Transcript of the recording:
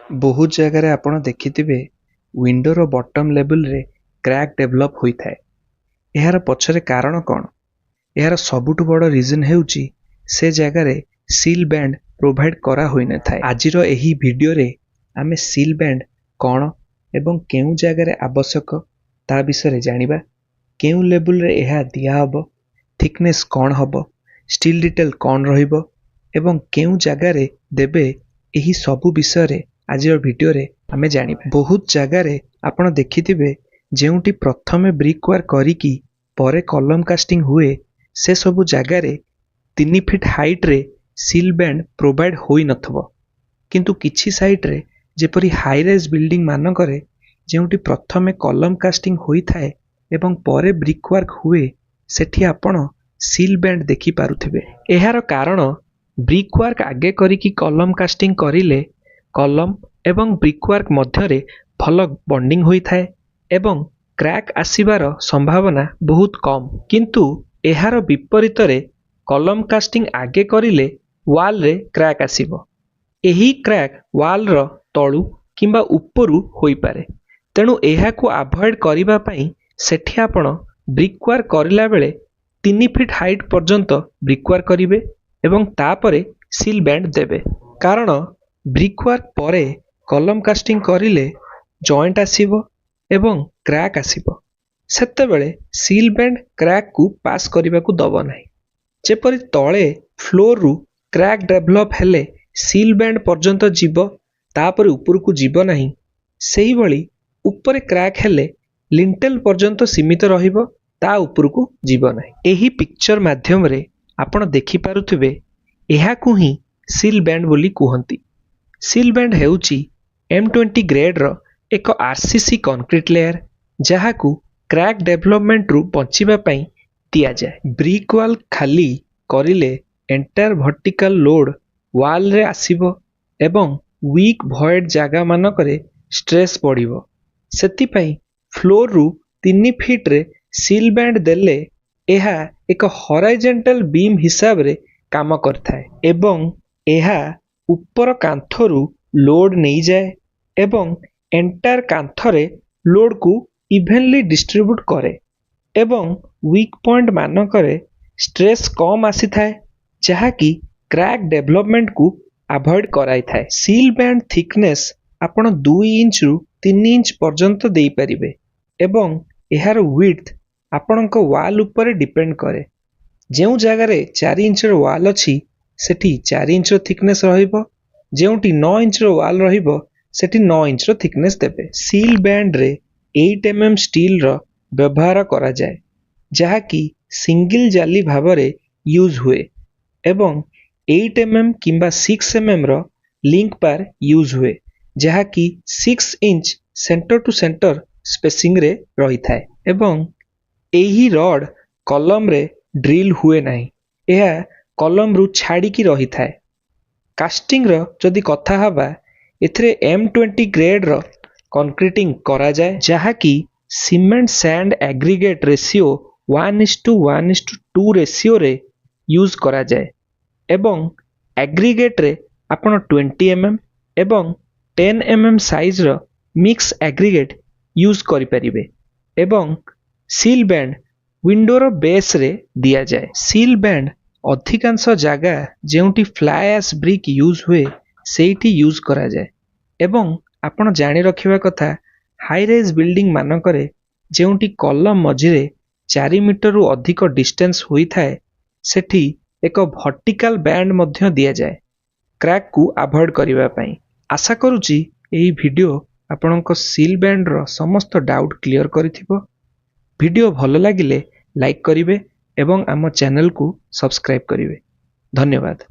बहुत जगह आपण देखिथिबे विंडोर बॉटम लेवल रे क्रैक डेवलप होइथाय। एहार पछरे कारण कौन? एहार सबुठु बड़ रीजन हेउची से जगह रे सील बैंड प्रोवाइड करा होई न थाए। आजिर एही वीडियो रे आमे सील बैंड कौन एवं केउ जगह रे आवश्यक ता विषय रे जानिबा। केउ लेवल रे एहा दिया हबो, थिकनेस कौन हबो, स्टील डिटेल कौन रहिबो एवं केउ जगह रे देबे, एही सबु विषय रे आजिर वीडियो रे आमे जानिबा। बहुत जगह रे आपण देखिथिबे जेउटी प्रथमे ब्रिक वर्क करिकी परे कॉलम कास्टिंग हुए, से सबु जगह रे 3 फीट हाइट रे सील बैंड प्रोवाइड होई नथबो। किंतु किछि साइट रे जेपरि हाई राइज बिल्डिंग मान करे जेउटी प्रथमे कॉलम कास्टिंग होई थाए एवं परे ब्रिक वर्क हुए, सेठी आपण सील बैंड देखि पारुथिबे। एहार कारण ब्रिक वर्क आगे करिकी कॉलम कास्टिंग करिले कॉलम एवं ब्रिक वर्क मध्यरे भल बॉन्डिंग होई थाए एवं क्रैक आसीबार संभावना बहुत कम। किंतु एहार विपरीत रे कॉलम कास्टिंग आगे करिले वाल रे क्रैक आसीबो। एही क्रैक वाल रो तळु किंबा उपरु होई पारे। तेनु एहा को अवॉइड करिबा पई सेठी आपण ब्रिक वर्क करिला बेले 3 फीट हाइट पर्यंत ब्रिक वर्क करिवे एवं तापरे सील बैंड देबे। कारण ब्रिक वर्क परे कॉलम कास्टिंग करिले जॉइंट आसीबो एवं क्रैक आसीबो। सेते बेले सील बैंड क्रैक को पास करिबा को दबो नाही। जेपरि तळे फ्लोर रु क्रैक डेवलप हेले सील बैंड पर्यंत जीवो, तापरे ऊपर को जीवो नाही, सेही भली ऊपर क्रैक हेले लिंटेल पर्यंत सीमित रहिबो, ता ऊपर को जीवो नाही। एही पिक्चर माध्यम रे आपण देखि पारुथिबे एहा को ही सील बैंड बोली कुहंती। सील बैंड हेउची M20 ग्रेड रो एक आरसीसी कंक्रीट लेयर, जहा को क्रैक डेवलपमेंट रु बचिबा पई दिया जाय। ब्रिक वॉल खाली करिले एंटायर वर्टिकल लोड वाल रे आसीबो एवं वीक भॉइड जागा मान करे स्ट्रेस पड़िबो। सेति पई फ्लोर रु 3 फीट रे सील बैंड देले एहा एक हॉरिजॉन्टल बीम हिसाब रे काम करथाय एवं एहा ऊपर कांथरु लोड नहीं जाए एवं एंटायर कांथरे लोड को इवेनली डिस्ट्रीब्यूट करे एवं वीक पॉइंट मान करे स्ट्रेस कम आसी थाए, जहा की क्रैक डेवलपमेंट को अवॉइड कराई थाए। सील बैंड थिकनेस आपण 2 इंच रु 3 इंच पर्यंत देई परिबे एवं एहार विड्थ आपणको वाल ऊपर डिपेंड करे। जेउ जगह रे 4 इंच रो वाल अछि सेठी 4 इंच रो थिकनेस रहिबो, जेउटी 9 इंच रो वाल रहिबो सेठी 9 इंच रो थिकनेस देबे। सील बैंड रे 8 mm स्टील रो व्यवहार करा जाय, जहा की सिंगल जाली भाबरे यूज हुए एवं 8 mm किंबा 6 mm रो लिंक पार यूज हुए, जहा की 6 inch center to center spacing रे रही थाए एवं एही रॉड कॉलम रे ड्रिल हुए नाही, एहा कॉलम रु छाड़ी की रही थाए। कास्टिंग रो जदि कथा हबा, एथरे M20 ग्रेड रो कंक्रीटिंग करा जाय, जहा की cement sand aggregate ratio 1:1:2 ratio रे यूज करा जाय एवं एग्रीगेट रे आपण 20 mm एवं 10 mm साइज रो मिक्स एग्रीगेट यूज करि परिबे एवं सील बैंड विंडोर बेस रे दिया जाय। सील बैंड अधिकांश जागा जेउटी फ्लाई एश ब्रिक यूज हुए सेठी यूज करा जाय एवं आपण जानि रखिबा कथा हाई राइज बिल्डिंग मान करे जेउटी कॉलम मझिरे 4 मीटर रु अधिक डिस्टेंस होई थाए, सेठी एक वर्टिकल बैंड मध्य दिया जाय क्रैक को अवॉइड करिबा पई। आशा करूची एही वीडियो आपणको सील बैंड रो समस्त डाउट क्लियर करिथिबो। वीडियो भलो लागिले लाइक करिवे एवं आम चैनल को सब्सक्राइब करिवे। धन्यवाद।